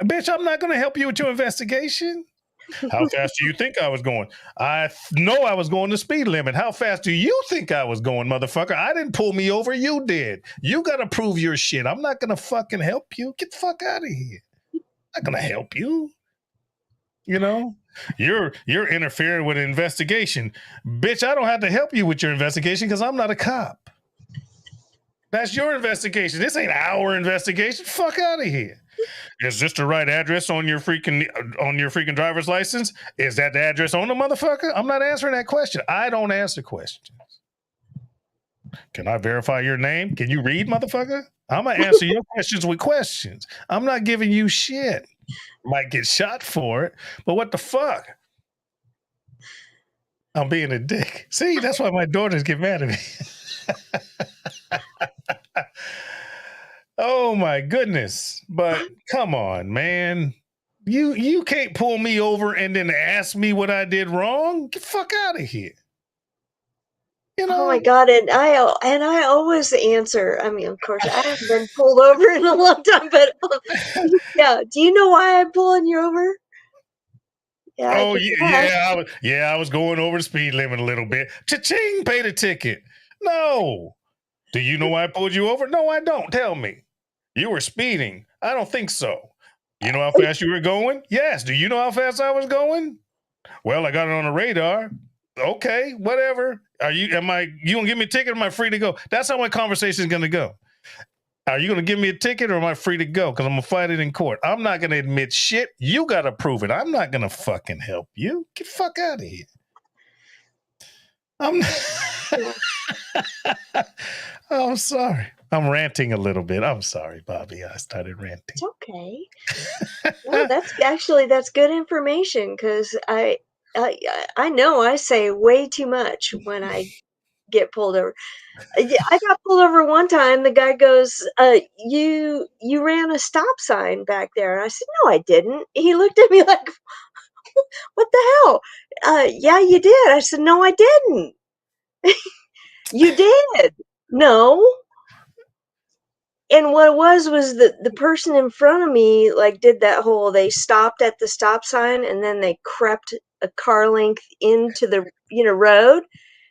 Bitch, I'm not going to help you with your investigation. How fast do you think I was going? I know I was going the speed limit. How fast do you think I was going, motherfucker? I didn't pull me over. You did. You got to prove your shit. I'm not going to fucking help you. Get the fuck out of here. I'm not going to help you. You're interfering with an investigation. Bitch, I don't have to help you with your investigation because I'm not a cop. That's your investigation. This ain't our investigation. Fuck out of here. Is this the right address on your freaking driver's license? Is that the address on the motherfucker? I'm not answering that question. I don't answer questions. Can I verify your name? Can you read, motherfucker? I'm going to answer your questions with questions. I'm not giving you shit. Might get shot for it, but what the fuck? I'm being a dick. See, that's why my daughters get mad at me. Oh my goodness. But come on, man. You can't pull me over and then ask me what I did wrong. Get the fuck out of here. Oh my God. And I always answer. I mean, of course, I haven't been pulled over in a long time, but yeah. Do you know why I'm pulling you over? Yeah. Oh yeah. I was going over the speed limit a little bit. Cha-ching, pay the ticket. No. Do you know why I pulled you over? No, I don't. Tell me. You were speeding. I don't think so. You know how fast you were going? Yes. Do you know how fast I was going? Well, I got it on the radar. Okay, whatever. You gonna give me a ticket or am I free to go? That's how my conversation is gonna go. Are you gonna give me a ticket or am I free to go? Because I'm gonna fight it in court. I'm not gonna admit shit. You gotta prove it. I'm not gonna fucking help you. Get the fuck out of here. I'm not I'm sorry. I'm ranting a little bit. I'm sorry, Bobby. I started ranting. It's okay. No, that's good information because I know I say way too much when I get pulled over. Yeah, I got pulled over one time. The guy goes, you ran a stop sign back there." And I said, "No, I didn't." He looked at me like, "What the hell?" "Yeah, you did." I said, "No, I didn't." "You did." "No." And what it was the person in front of me, like, did that whole they stopped at the stop sign, and then they crept a car length into the, road.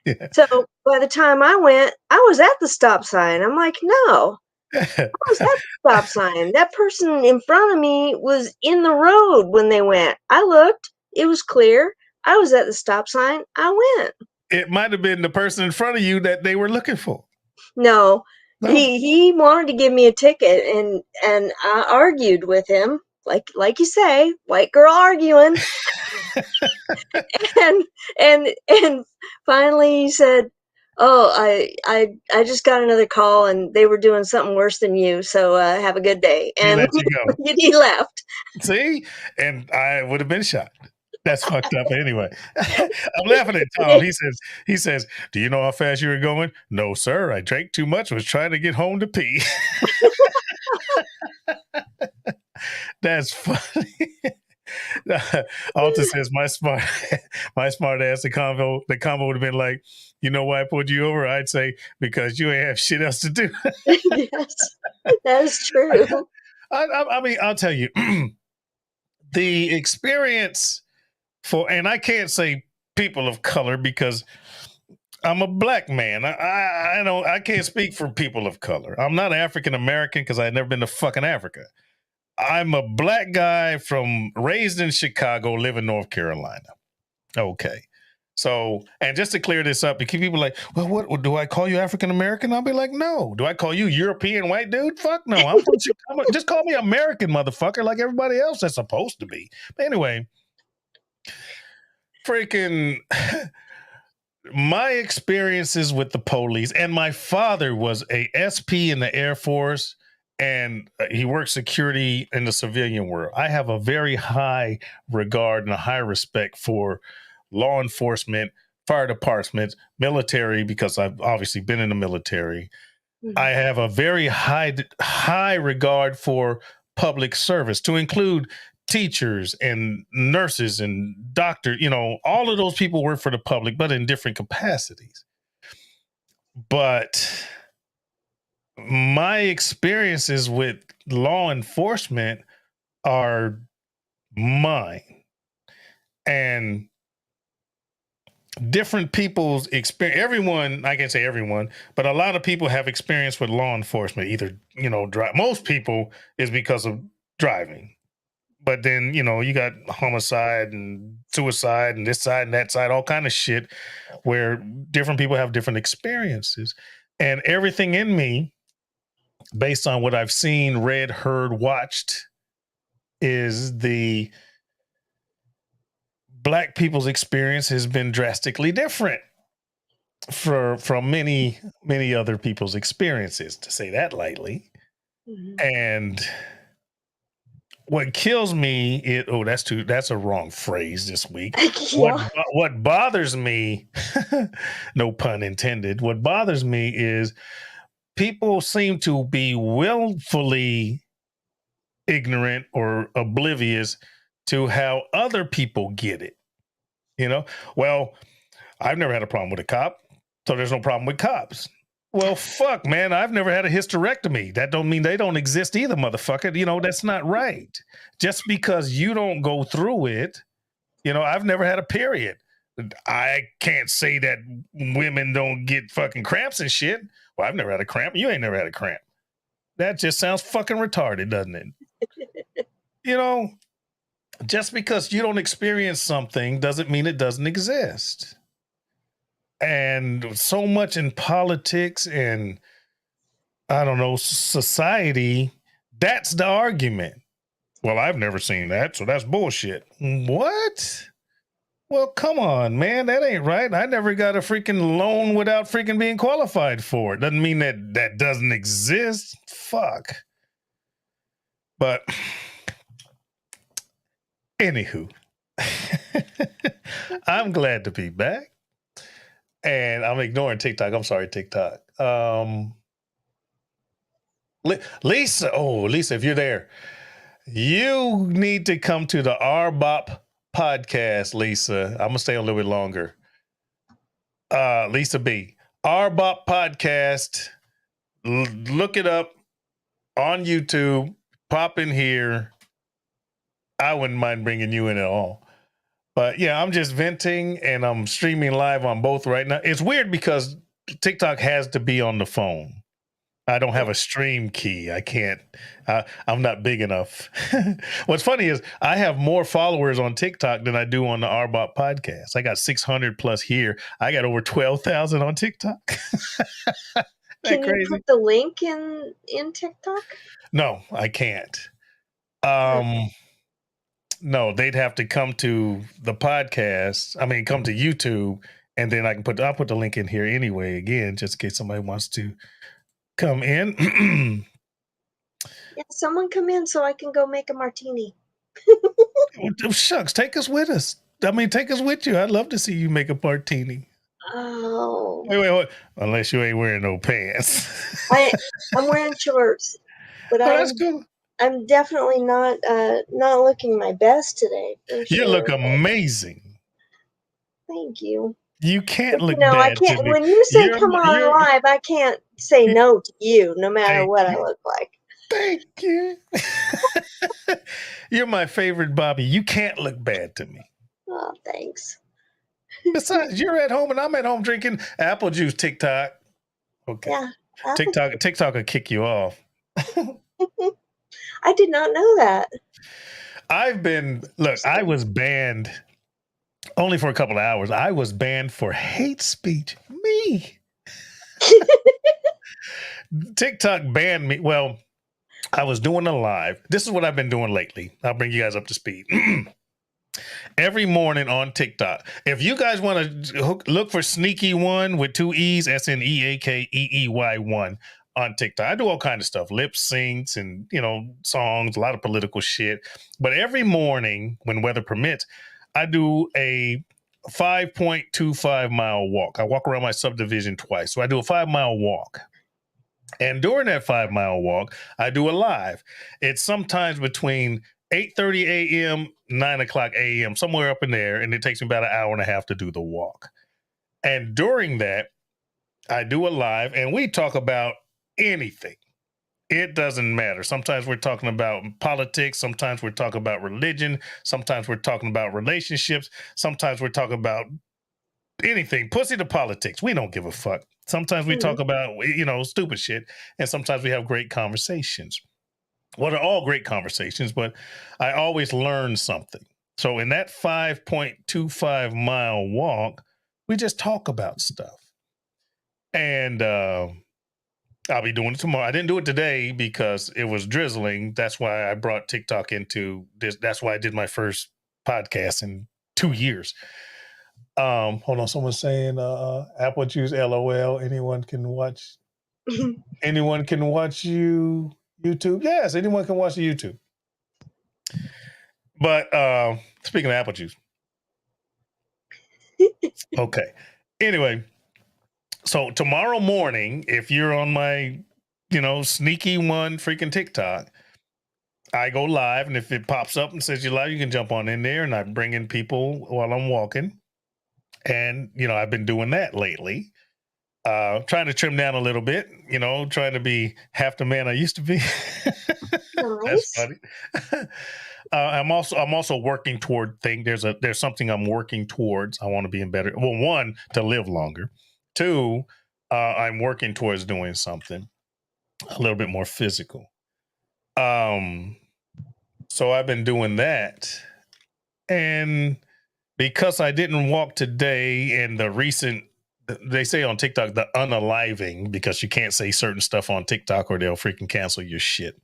Yeah. So, by the time I went, I was at the stop sign. I'm like, "No, I was at the stop sign. That person in front of me was in the road when they went. I looked, it was clear. I was at the stop sign. I went." It might have been the person in front of you that they were looking for. No, No. he wanted to give me a ticket, and I argued with him, like you say, white girl arguing, and finally he said, "Oh, I just got another call, and they were doing something worse than you. So have a good day." He And let you go. he left. See? And I would have been shocked. That's fucked up anyway. I'm laughing at Tom. He says, "Do you know how fast you were going?" "No, sir. I drank too much, was trying to get home to pee." That's funny. Alta says, my smart ass, the combo would have been like, "You know why I pulled you over?" I'd say, "Because you ain't have shit else to do." Yes, that is true. I mean, I'll tell you, the experience and I can't say people of color because I'm a black man. I can't speak for people of color. I'm not African American because I've never been to fucking Africa. I'm a black guy raised in Chicago, live in North Carolina. Okay. So, and just to clear this up, because people are like, "Well, what do I call you, African American?" I'll be like, "No." "Do I call you European white dude?" Fuck no. I'm from Chicago. Just call me American, motherfucker, like everybody else that's supposed to be. But anyway, freaking my experiences with the police, and my father was a SP in the Air Force, and he worked security in the civilian world. I have a very high regard and a high respect for law enforcement, fire departments, military, because I've obviously been in the military. Mhm. I have a very high regard for public service, to include teachers and nurses and doctors. All of those people work for the public, but in different capacities. But my experiences with law enforcement are mine, and different people's experience. Everyone, I can say everyone, but a lot of people have experience with law enforcement. Either most people is because of driving, but then you got homicide and suicide and this side and that side, all kind of shit, where different people have different experiences. And everything in me, based on what I've seen, read, heard, watched, is the black people's experience has been drastically different from many other people's experiences, to say that lightly. Mhm. And what kills me that's a wrong phrase this week. Yeah. What bothers me, no pun intended, what bothers me is people seem to be willfully ignorant or oblivious to how other people get it. Well, I've never had a problem with a cop, so there's no problem with cops. Well, fuck, man, I've never had a hysterectomy. That don't mean they don't exist either, motherfucker. That's not right. Just because you don't go through it, I've never had a period. I can't say that women don't get fucking cramps and shit. Well, I've never had a cramp. You ain't never had a cramp. That just sounds fucking retarded, doesn't it? Just because you don't experience something doesn't mean it doesn't exist. And so much in politics and, I don't know, society, that's the argument. Well, I've never seen that, so that's bullshit. What? Well, come on, man. That ain't right. I never got a freaking loan without freaking being qualified for it. Doesn't mean that that doesn't exist. Fuck. But anywho, I'm glad to be back. And I'm ignoring TikTok. I'm sorry, TikTok. Lisa, Lisa, if you're there, you need to come to the R-BoP podcast, Lisa. I'm gonna stay a little bit longer. Lisa B. R-BoP podcast. Look it up on YouTube. Pop in here. I wouldn't mind bringing you in at all. But yeah, I'm just venting and I'm streaming live on both right now. It's weird because TikTok has to be on the phone. I don't have a stream key. I can't. I'm not big enough. What's funny is I have more followers on TikTok than I do on the R-BoP podcast. I got 600 plus here. I got over 12,000 on TikTok. Can you put the link in TikTok? No, I can't. No, they'd have to come to the podcast. I mean, come to YouTube, and then I'll put the link in here anyway, again, just in case somebody wants to come in. Yeah, someone come in so I can go make a martini. Shucks, take us with us. I mean, take us with you. I'd love to see you make a martini. Oh. Wait. Unless you ain't wearing no pants. I'm wearing shorts, but that's cool. I'm definitely not looking my best today. For sure. You look amazing. Thank you. You can't look bad. I can't. When you say come on live, I can't say no to you, no matter what I look like. Thank you. You're my favorite, Bobby. You can't look bad to me. Oh, thanks. Besides, you're at home and I'm at home drinking apple juice. TikTok. Okay. Yeah. TikTok will kick you off. I did not know that. I was banned only for a couple of hours. I was banned for hate speech. Me. TikTok banned me. Well, I was doing a live. This is what I've been doing lately. I'll bring you guys up to speed. Every morning on TikTok. If you guys want to look for Sneaky One with 2 E's, SNEAKEEY1 on TikTok. I do all kinds of stuff, lip syncs and, songs, a lot of political shit. But every morning when weather permits, I do a 5.25 mile walk. I walk around my subdivision twice. So I do a 5-mile walk. And during that 5-mile walk, I do a live. It's sometimes between 8:30 a.m., 9 o'clock a.m., somewhere up in there. And it takes me about an hour and a half to do the walk. And during that, I do a live and we talk about anything. It doesn't matter. Sometimes we're talking about politics. Sometimes we're talking about religion. Sometimes we're talking about relationships. Sometimes we're talking about anything. Pussy to politics. We don't give a fuck. Sometimes we talk about, stupid shit. And sometimes we have great conversations. Well, they're all great conversations, but I always learn something. So in that 5.25 mile walk, we just talk about stuff. And I'll be doing it tomorrow. I didn't do it today because it was drizzling. That's why I brought TikTok into this. That's why I did my first podcast in 2 years. Hold on. Someone's saying apple juice, LOL. Anyone can watch. Anyone can watch YouTube. Yes, anyone can watch the YouTube. But speaking of apple juice. Okay. Anyway, so tomorrow morning, if you're on my, Sneaky One freaking TikTok, I go live. And if it pops up and says you're live, you can jump on in there. And I bring in people while I'm walking. And, I've been doing that lately. Trying to trim down a little bit, trying to be half the man I used to be. That's funny. I'm also working toward things. There's something I'm working towards. I want to be in better. Well, 1, to live longer. 2, I'm working towards doing something a little bit more physical. So I've been doing that. And because I didn't walk today and they say on TikTok, the unaliving, because you can't say certain stuff on TikTok or they'll freaking cancel your shit.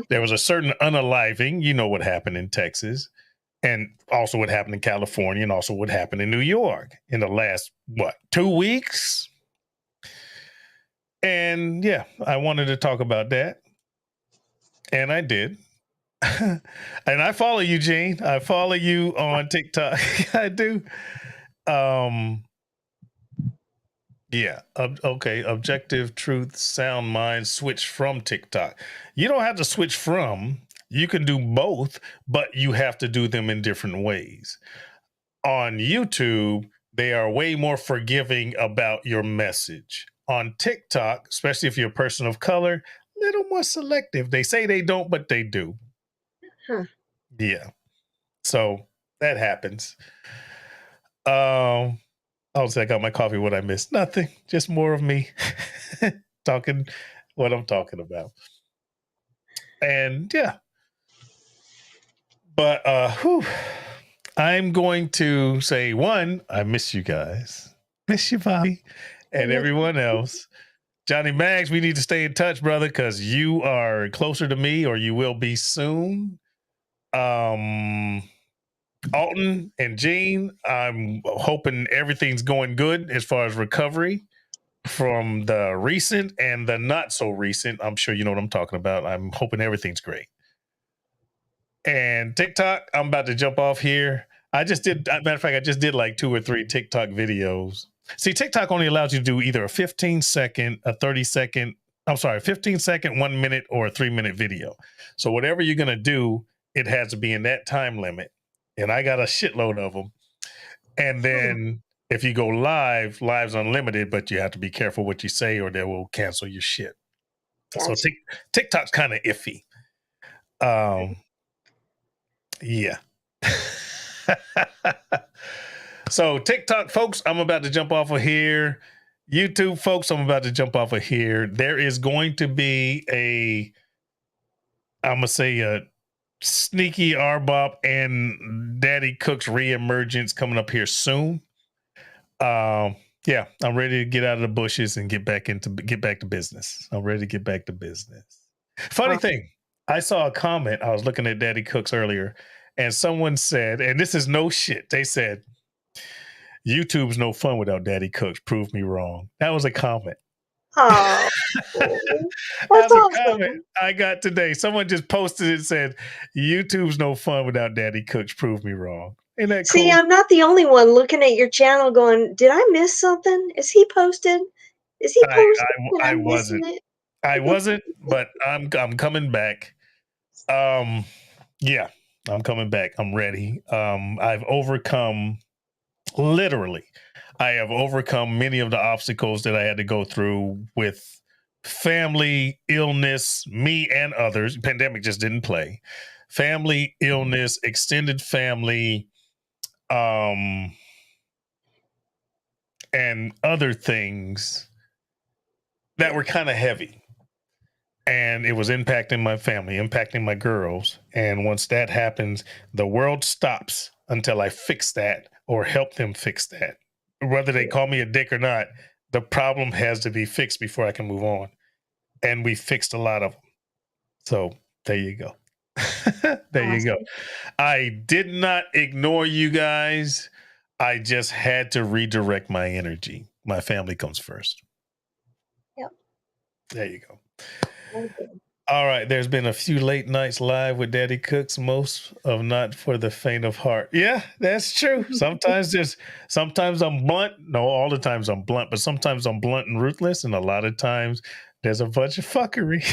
There was a certain unaliving. You know what happened in Texas. and also what happened in California, and also what happened in New York in the last 2 weeks. And yeah, I wanted to talk about that, and I did. And I follow you, Gene. I follow you on TikTok. I do. Yeah. Okay. Objective, truth, sound mind. Switch from TikTok. You don't have to switch from. You can do both, but you have to do them in different ways. On YouTube, they are way more forgiving about your message. On TikTok, especially if you're a person of color, a little more selective. They say they don't, but they do. Huh. Yeah. So that happens. I'll say I got my coffee. What I missed? Nothing. Just more of me talking what I'm talking about. And yeah. But I'm going to say one, I miss you guys. Miss you, Bobby. And everyone else. Johnny Mags, we need to stay in touch, brother, because you are closer to me, or you will be soon. Alton and Gene, I'm hoping everything's going good as far as recovery from the recent and the not so recent. I'm sure you know what I'm talking about. I'm hoping everything's great. And TikTok, I'm about to jump off here. I just did, matter of fact, I just did like 2 or 3 TikTok videos. See, TikTok only allows you to do either a 15-second, a 30-second, 15-second, 1 minute, or a 3-minute video. So whatever you're going to do, it has to be in that time limit. And I got a shitload of them. And then if you go live, live's unlimited, but you have to be careful what you say or they will cancel your shit. Gotcha. So TikTok's kind of iffy. Yeah. So TikTok folks, I'm about to jump off of here. YouTube folks, I'm about to jump off of here. There is going to be a sneaky R-BoP and Daddy Cook's reemergence coming up here soon. Yeah, I'm ready to get out of the bushes and get back to business. I'm ready to get back to business. Funny thing, I saw a comment. I was looking at Daddy Cooks earlier, and someone said, and this is no shit, they said, YouTube's no fun without Daddy Cooks. Prove me wrong. That was a comment. Oh, That's that's a awesome. comment I got today. Someone just posted it and said, YouTube's no fun without Daddy Cooks. Prove me wrong. Isn't that cool? See, I'm not the only one looking at your channel going, did I miss something? Is he posted? Is he posted? I wasn't. It? I wasn't, but I'm coming back. Yeah, I'm coming back. I'm ready. I've overcome, literally, I have overcome many of the obstacles that I had to go through with family, illness, me and others. Pandemic just didn't play. Family, illness, extended family, and other things that were kind of heavy. And it was impacting my family, impacting my girls. And once that happens, the world stops until I fix that or help them fix that. Whether they call me a dick or not, the problem has to be fixed before I can move on. And we fixed a lot of them. So there you go. There you go. I did not ignore you guys. I just had to redirect my energy. My family comes first. Yep. There you go. Okay. All right, there's been a few late nights live with Daddy Cooks, most of not for the faint of heart. Yeah, that's true. Sometimes I'm blunt. No, all the times I'm blunt, but sometimes I'm blunt and ruthless, and a lot of times there's a bunch of fuckery.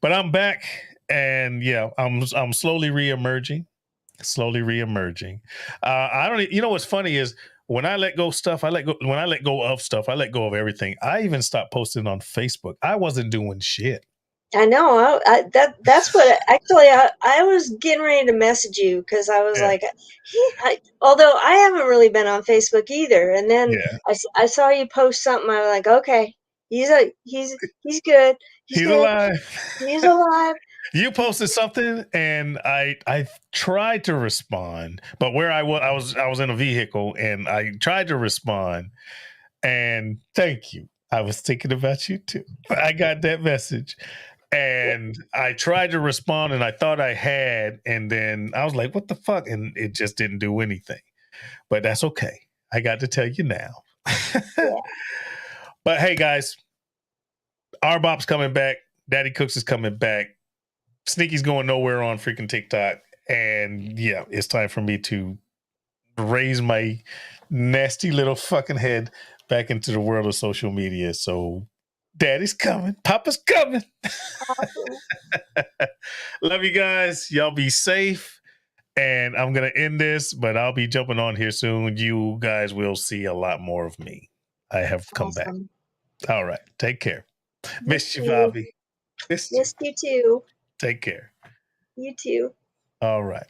But I'm back, and yeah, I'm slowly reemerging. I don't. You know what's funny is when I let go of stuff, I let go of everything. I even stopped posting on Facebook. I wasn't doing shit. I know. That's what actually I was getting ready to message you because I was like, although I haven't really been on Facebook either. And then I saw you post something. I was like, okay, he's good. He's good. Alive. He's alive. You posted something, and I tried to respond, but where I was in a vehicle, and I tried to respond. And thank you. I was thinking about you too. I got that message. And I tried to respond and I thought I had, and then I was like, what the fuck? And it just didn't do anything. But that's okay. I got to tell you now. Yeah. But hey, guys, R-BoP's coming back. Daddy Cooks is coming back. Sneaky's going nowhere on freaking TikTok. And yeah, it's time for me to raise my nasty little fucking head back into the world of social media. So Daddy's coming. Papa's coming. Awesome. Love you guys. Y'all be safe. And I'm going to end this, but I'll be jumping on here soon. You guys will see a lot more of me. I have come back. All right. Take care. Miss you, Bobby. Missed you too. Take care. You too. All right.